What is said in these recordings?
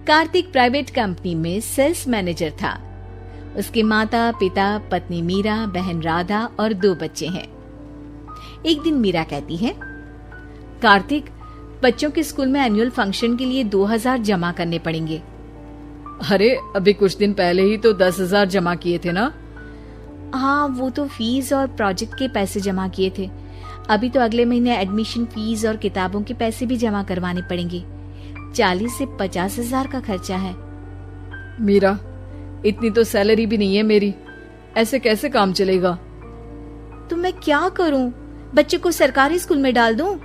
Kartik private company में sales manager था। उसके माता पिता, पत्नी मीरा, बहन राधा और 2 बच्चे हैं। एक दिन मीरा कहती है, कार्तिक, बच्चों के स्कूल में एनुअल फंक्शन के लिए 2000 जमा करने पड़ेंगे। अरे अभी कुछ दिन पहले ही तो 10,000 जमा किए थे ना। हाँ, वो तो फीस और प्रोजेक्ट के पैसे जमा किए थे। अभी तो अगले महीने एडमिशन फीस और किताबों के पैसे भी जमा करवाने पड़ेंगे। 40 से 50,000 का खर्चा है। मीरा, इतनी तो सैलरी भी नहीं है मेरी, ऐसे कैसे काम चलेगा? तो मैं क्या करूं? बच्चे को सरकारी स्कूल में डाल दूं?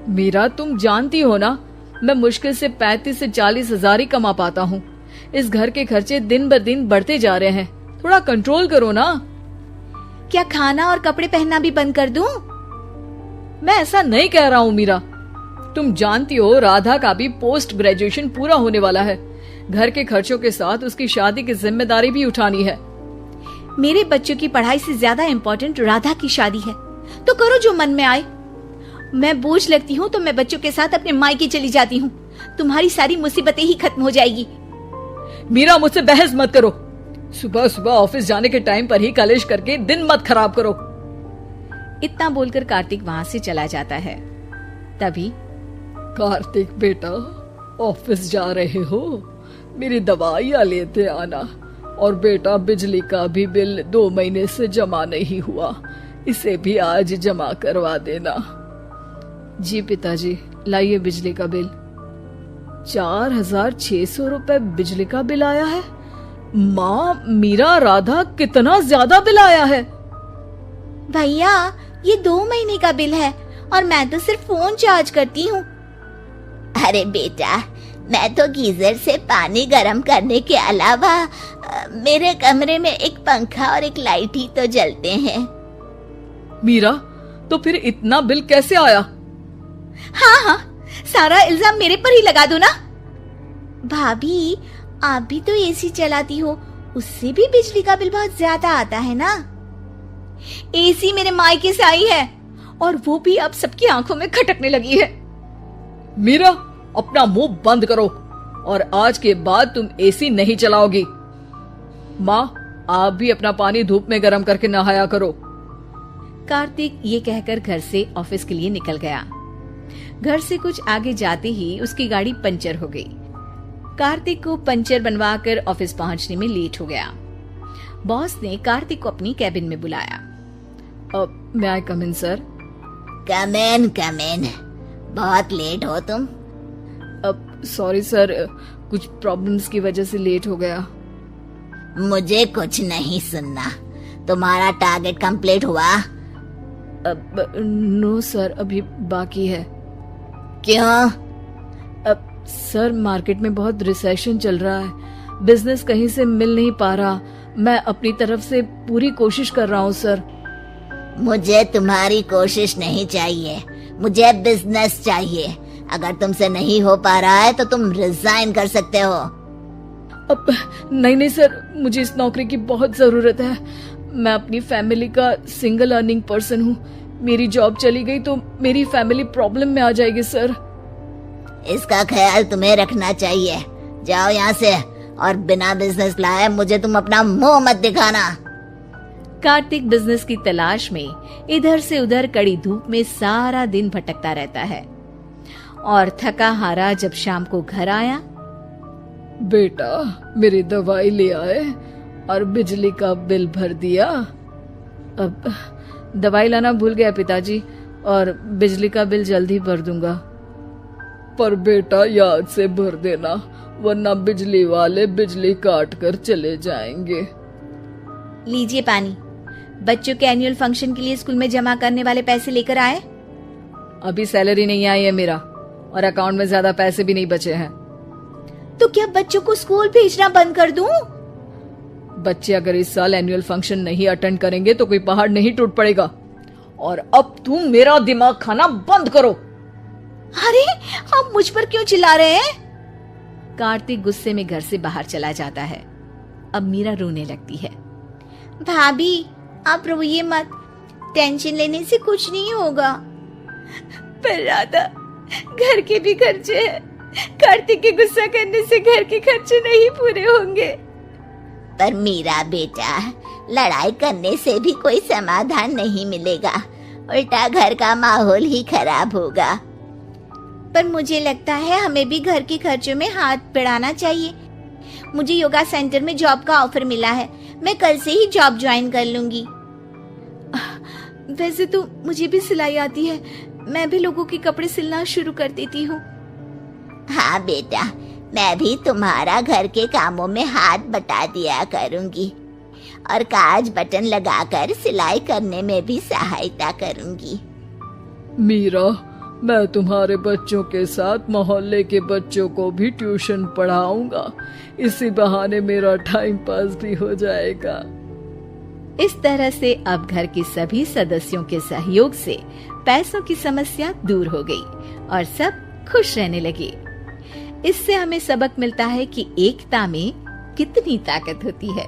मीरा, तुम जानती हो ना, मैं मुश्किल से 35 से 40,000 ही कमा पाता हूँ। इस घर के खर्चे दिन ब दिन बढ़ते जा रहे हैं, थोड़ा कंट्रोल करो ना। क्या खाना और कपड़े पहनना भी बंद कर दूं? मैं ऐसा नहीं कह रहा हूँ मीरा। तुम जानती हो राधा का भी पोस्ट ग्रेजुएशन पूरा होने वाला है। घर के खर्चों के साथ उसकी शादी की जिम्मेदारी भी उठानी है। मेरे बच्चों की पढ़ाई से ज्यादा इम्पोर्टेंट राधा की शादी है, तो करो जो मन में आए। मैं बोझ लगती हूँ तो मैं बच्चों के साथ अपने मायके चली जाती हूँ। तुम्हारी सारी मुसीबतें ही खत्म हो जाएगी। मीरा, मुझसे बहस मत करो। सुबह सुबह ऑफिस जाने के टाइम पर ही कलेश करके दिन मत खराब करो। इतना बोलकर कार्तिक वहां से चला जाता है। तभी, कार्तिक बेटा, ऑफिस जा रहे हो? मेरी दवाइयाँ लेते आना। और बेटा, बिजली का भी बिल 2 महीने से जमा नहीं हुआ, इसे भी आज जमा करवा देना। जी पिताजी, लाइए बिजली का बिल। 4,600 रुपए बिजली का बिल आया है। माँ, मीरा, राधा, कितना ज्यादा बिल आया है। भैया, ये 2 महीने का बिल है और मैं तो सिर्फ फोन चार्ज करती हूँ। अरे बेटा, मैं तो गीजर से पानी गर्म करने के अलावा मेरे कमरे में एक पंखा और एक लाइट ही तो जलते हैं। मीरा, तो फिर इतना बिल कैसे आया? हाँ, सारा इल्जाम मेरे पर ही लगा दो ना। भाभी, आप भी तो एसी चलाती हो, उससे भी बिजली का बिल बहुत ज्यादा आता है ना। एसी मेरे मायके से आई है और वो भी अब सबकी आंखों में खटकने लगी है। मीरा, अपना मुंह बंद करो और आज के बाद तुम एसी नहीं चलाओगी। माँ, आप भी अपना पानी धूप में गर्म करके नहाया करो। कार्तिक ये कहकर घर से ऑफिस के लिए निकल गया। घर से कुछ आगे जाते ही उसकी गाड़ी पंचर हो गई। कार्तिक को पंचर बनवाकर ऑफिस पहुंचने में लेट हो गया। बॉस ने कार्तिक को अपनी कैबिन में बुलाया। मैं आई कम इन सर? कम इन। बहुत लेट हो तुम। सॉरी सर, कुछ प्रॉब्लम्स की वजह से लेट हो गया। मुझे कुछ नहीं सुनना। तुम्हारा टारगेट कंप्लीट हुआ? नो सर, अभी बाकी है। क्यों? सर, मार्केट में बहुत रिसेशन चल रहा है, बिजनेस कहीं से मिल नहीं पा रहा। मैं अपनी तरफ से पूरी कोशिश कर रहा हूँ सर। मुझे तुम्हारी कोशिश नहीं चाहिए, मुझे बिजनेस चाहिए। अगर तुमसे नहीं हो पा रहा है तो तुम रिजाइन कर सकते हो। अब नहीं सर, मुझे इस नौकरी की बहुत जरूरत है। मैं अपनी फैमिली का सिंगल अर्निंग पर्सन हूँ। मेरी जॉब चली गई तो मेरी फैमिली प्रॉब्लम में आ जाएगी सर। इसका ख्याल तुम्हें रखना चाहिए। जाओ यहाँ से, और बिना बिजनेस लाए मुझे तुम अपना मुंह मत दिखाना। कार्तिक बिजनेस की तलाश में इधर से उधर कड़ी धूप में सारा दिन भटकता रहता है और थका हारा जब शाम को घर आया। बेटा, मेरी दवाई ले आए और बिजली का बिल भर दिया। अब दवाई लाना भूल गया पिताजी, और बिजली का बिल जल्दी भर दूंगा। पर बेटा, याद से भर देना, वरना बिजली वाले बिजली काट कर चले जाएंगे। लीजिए पानी। बच्चों के एनुअल फंक्शन के लिए स्कूल में जमा करने वाले पैसे लेकर आए? अभी सैलरी नहीं आई है मेरा, और अकाउंट में ज्यादा पैसे भी नहीं बचे हैं। तो क्या बच्चों को स्कूल भेजना बंद कर दूं? बच्चे अगर इस साल एनुअल फंक्शन नहीं अटेंड करेंगे तो कोई पहाड़ नहीं टूट पड़ेगा। और अब तुम मेरा दिमाग खाना बंद करो। अरे, आप मुझ पर क्यों चिल्ला रहे हैं? कार्तिक गुस्से में घर से बाहर चला जाता है। अब मीरा रोने लगती है। भाभी, आप रोइए मत, टेंशन लेने से कुछ नहीं होगा। पर राधा, घर के भी खर्चे हैं, कार्तिक के गुस्सा करने से घर के खर्चे नहीं पूरे होंगे। पर मीरा बेटा, लड़ाई करने से भी कोई समाधान नहीं मिलेगा, उल्टा घर का माहौल ही खराब होगा। पर मुझे लगता है हमें भी घर के खर्चों में हाथ बढ़ाना चाहिए। मुझे योगा सेंटर में जॉब का ऑफर मिला है, मैं कल से ही जॉब ज्वाइन कर लूंगी। वैसे तो मुझे भी सिलाई आती है, मैं भी लोगों के कपड़े सिलना शुरू कर देती हूँ। हाँ बेटा, मैं भी तुम्हारा घर के कामों में हाथ बटा दिया करूंगी और काज बटन लगाकर सिलाई करने में भी सहायता करूंगी। मीरा, मैं तुम्हारे बच्चों के साथ मोहल्ले के बच्चों को भी ट्यूशन पढ़ाऊंगा। इसी बहाने मेरा टाइम पास भी हो जाएगा। इस तरह से अब घर के सभी सदस्यों के सहयोग से पैसों की समस्या दूर हो गई और सब खुश रहने लगे। इससे हमें सबक मिलता है कि एकता में कितनी ताकत होती है।